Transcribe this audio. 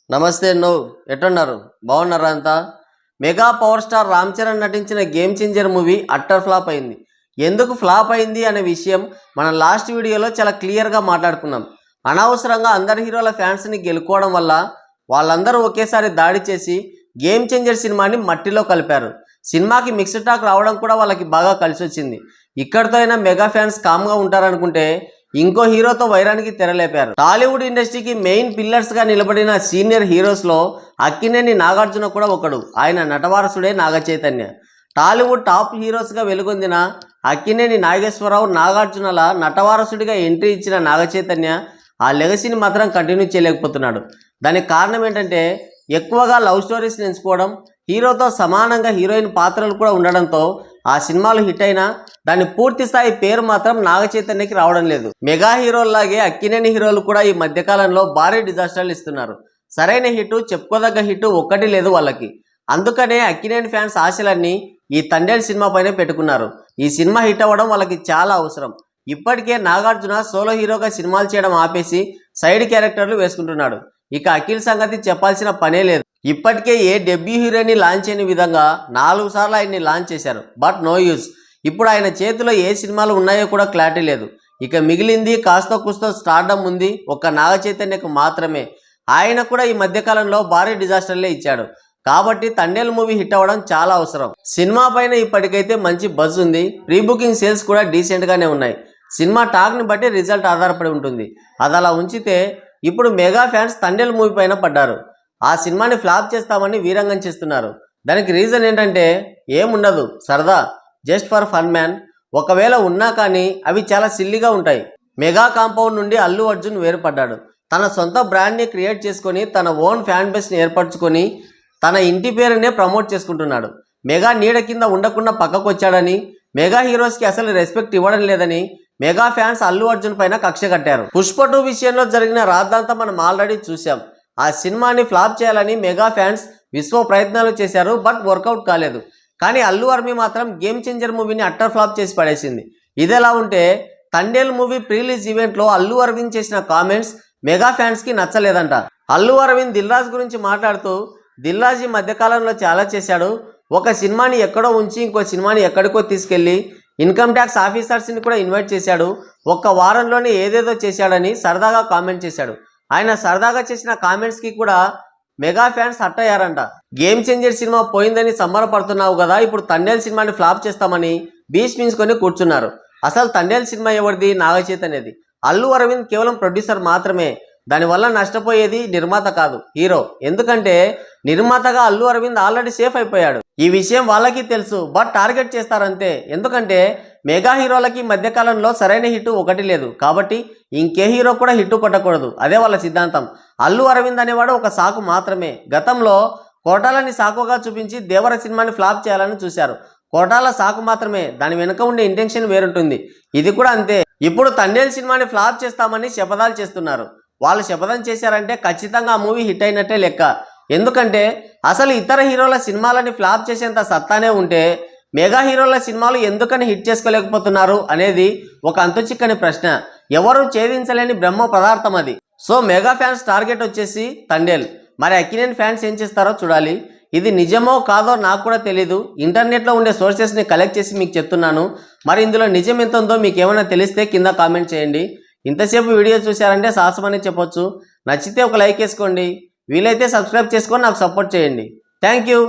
నమస్తే ఎట్టున్నారు బాగున్నారా అంతా mega power star Ram Charan నటించిన game changer movie utter flop అయింది. ఎందుకు ఫ్లాప్ అయింది అనే విషయం మనం లాస్ట్ వీడియోలో చాలా క్లియర్గా మాట్లాడుకున్నాం. అనవసరంగా అందరి హీరోల ఫ్యాన్స్ని గెలుకోవడం వల్ల వాళ్ళందరూ ఒకేసారి దాడి చేసి గేమ్ చేంజర్ సినిమాని మట్టిలో కలిపారు. సినిమాకి మిక్స్డ్ టాక్ రావడం కూడా వాళ్ళకి బాగా కలిసి వచ్చింది. ఇక్కడితో అయినా మెగా ఫ్యాన్స్ కామ్గా ఉంటారనుకుంటే ఇంకో హీరోతో వైరానికి తెరలేపారు. టాలీవుడ్ ఇండస్ట్రీకి మెయిన్ పిల్లర్స్గా నిలబడిన సీనియర్ హీరోస్లో అక్కినేని నాగార్జున కూడా ఒకడు. ఆయన నటవారసుడే Naga Chaitanya. Tollywood top హీరోస్గా వెలుగొందిన Akkineni Nageswararao నాగార్జునల నటవారసుడిగా entry ఇచ్చిన నాగచైతన్య ఆ లెగసీని మాత్రం కంటిన్యూ చేయలేకపోతున్నాడు. దానికి కారణం ఏంటంటే ఎక్కువగా లవ్ స్టోరీస్ని ఎంచుకోవడం, హీరోతో సమానంగా హీరోయిన్ పాత్రలు కూడా ఉండడంతో ఆ సినిమాలు హిట్ అయినా దాని పూర్తి స్థాయి పేరు మాత్రం నాగచైతన్యకి రావడం లేదు. మెగా హీరోల్లాగే అక్కినేని హీరోలు కూడా ఈ మధ్యకాలంలో భారీ డిజాస్టర్లు ఇస్తున్నారు. సరైన హిట్, చెప్పుకోదగ్గ హిట్ ఒక్కటి లేదు వాళ్ళకి. అందుకనే అక్కినేని ఫ్యాన్స్ ఆశలన్నీ ఈ తండేల్ సినిమా పైన పెట్టుకున్నారు. ఈ సినిమా హిట్ అవ్వడం వాళ్ళకి చాలా అవసరం. ఇప్పటికే నాగార్జున సోలో హీరోగా సినిమాలు చేయడం ఆపేసి సైడ్ క్యారెక్టర్లు వేసుకుంటున్నాడు. ఇక అఖిల్ సంగతి చెప్పాల్సిన పనే లేదు. ఇప్పటికే ఏ డెబ్యూ హీరోని లాంచ్ చేయని విధంగా 4 సార్లు ఆయన్ని లాంచ్ చేశారు. But no use. ఇప్పుడు ఆయన చేతిలో ఏ సినిమాలు ఉన్నాయో కూడా క్లారిటీ లేదు. ఇక మిగిలింది కాస్తో కూస్తో స్టార్డమ్ ఉంది ఒక్క నాగచైతన్యకు మాత్రమే. ఆయన కూడా ఈ మధ్యకాలంలో భారీ డిజాస్టర్లే ఇచ్చాడు. కాబట్టి తండేల్ మూవీ హిట్ అవ్వడం చాలా అవసరం. సినిమా పైన ఇప్పటికైతే మంచి బజ్ ఉంది. ప్రీ బుకింగ్ సేల్స్ కూడా డీసెంట్గానే ఉన్నాయి. సినిమా టాక్ని బట్టి రిజల్ట్ ఆధారపడి ఉంటుంది. అది అలా ఉంచితే ఇప్పుడు మెగా ఫ్యాన్స్ తండేల్ మూవీ పైన పడ్డారు. ఆ సినిమాని ఫ్లాప్ చేస్తామని వీరంగం చేస్తున్నారు. దానికి రీజన్ ఏంటంటే ఏముండదు, సరదా, జస్ట్ ఫర్ ఫన్ మ్యాన్. ఒకవేళ ఉన్నా కానీ అవి చాలా సిల్లీగా ఉంటాయి. మెగా కాంపౌండ్ నుండి అల్లు అర్జున్ వేరుపడ్డాడు. తన సొంత బ్రాండ్ని క్రియేట్ చేసుకొని తన ఓన్ ఫ్యాన్ బేస్ని ఏర్పరచుకొని తన ఇంటి పేరునే ప్రమోట్ చేసుకుంటున్నాడు. మెగా నీడ కింద ఉండకుండా పక్కకు వచ్చాడని, మెగా హీరోస్కి అసలు రెస్పెక్ట్ ఇవ్వడం లేదని మెగా ఫ్యాన్స్ అల్లు అర్జున్ పైన కక్ష కట్టారు. పుష్ప 2 విషయంలో జరిగిన రాద్ధాంతం మనం ఆల్రెడీ చూసాం. ఆ సినిమాని ఫ్లాప్ చేయాలని మెగా ఫ్యాన్స్ విశ్వ ప్రయత్నాలు చేశారు. బట్ వర్కౌట్ కాలేదు. కానీ అల్లు ఆర్మీ మాత్రం గేమ్ చేంజర్ మూవీని అట్టర్ ఫ్లాప్ చేసి పడేసింది. ఇదెలా ఉంటే తండేల్ మూవీ ప్రీలీజ్ ఈవెంట్లో అల్లు అరవింద్ చేసిన కామెంట్స్ మెగా ఫ్యాన్స్కి నచ్చలేదంట. అల్లు అరవింద్ దిల్ రాజు గురించి మాట్లాడుతూ, దిల్ రాజు ఈ మధ్యకాలంలో చాలా చేశాడు. ఒక సినిమాని ఎక్కడో ఉంచి ఇంకో సినిమాని ఎక్కడికో తీసుకెళ్ళి ఇన్కమ్ ట్యాక్స్ ఆఫీసర్స్ని కూడా ఇన్వైట్ చేశాడు. ఒక్క వారంలోనే ఏదేదో చేశాడని సరదాగా కామెంట్ చేశాడు. ఆయన సరదాగా చేసిన కామెంట్స్కి కూడా మెగా ఫ్యాన్స్ హర్ట్ అయ్యారంట. గేమ్ చేంజర్ సినిమా పోయిందని సంబరపడుతున్నావు కదా, ఇప్పుడు తండేల్ సినిమాని ఫ్లాప్ చేస్తామని భీష్మించుకొని కూర్చున్నారు. అసలు తండేల్ సినిమా ఎవరిది? నాగచైతన్యది. అల్లు అరవింద్ కేవలం ప్రొడ్యూసర్ మాత్రమే. దానివల్ల నష్టపోయేది నిర్మాత కాదు, హీరో. ఎందుకంటే నిర్మాతగా అల్లు అరవింద్ ఆల్రెడీ సేఫ్ అయిపోయాడు. ఈ విషయం వాళ్ళకి తెలుసు. బట్ టార్గెట్ చేస్తారంతే. ఎందుకంటే మెగా హీరోలకి మధ్యకాలంలో సరైన హిట్ ఒకటి లేదు. కాబట్టి ఇంకే హీరో కూడా హిట్ కొట్టకూడదు. అదే వాళ్ళ సిద్ధాంతం. అల్లు అరవింద్ అనేవాడు ఒక సాకు మాత్రమే. గతంలో కోటాలని సాకుగా చూపించి దేవర సినిమాని ఫ్లాప్ చేయాలని చూశారు. కోటాల సాకు మాత్రమే, దాని వెనుక ఉండే ఇంటెన్షన్ వేరుంటుంది. ఇది కూడా అంతే. ఇప్పుడు తండేల్ సినిమాని ఫ్లాప్ చేస్తామని శపథాలు చేస్తున్నారు. వాళ్ళు శపథం చేశారంటే ఖచ్చితంగా ఆ మూవీ హిట్ అయినట్టే లెక్క. ఎందుకంటే అసలు ఇతర హీరోల సినిమాలని ఫ్లాప్ చేసేంత సత్తానే ఉంటే మెగా హీరోల సినిమాలు ఎందుకని హిట్ చేసుకోలేకపోతున్నారు అనేది ఒక అంతుచిక్కని ప్రశ్న. ఎవరు ఛేదించలేని బ్రహ్మ పదార్థం అది. సో మెగా ఫ్యాన్స్ టార్గెట్ వచ్చేసి తండేల్. మరి అక్కినేని ఫ్యాన్స్ ఏం చేస్తారో చూడాలి. ఇది నిజమో కాదో నాకు కూడా తెలీదు. ఇంటర్నెట్లో ఉండే సోర్సెస్ని కలెక్ట్ చేసి మీకు చెప్తున్నాను. మరి ఇందులో నిజం ఎంత ఉందో మీకు ఏమైనా తెలిస్తే కింద కామెంట్ చేయండి. ఇంతసేపు వీడియో చూశారంటే సాహసమని చెప్పొచ్చు. నచ్చితే ఒక లైక్ వేసుకోండి. వీలైతే సబ్స్క్రైబ్ చేసుకొని నాకు సపోర్ట్ చేయండి. Thank you.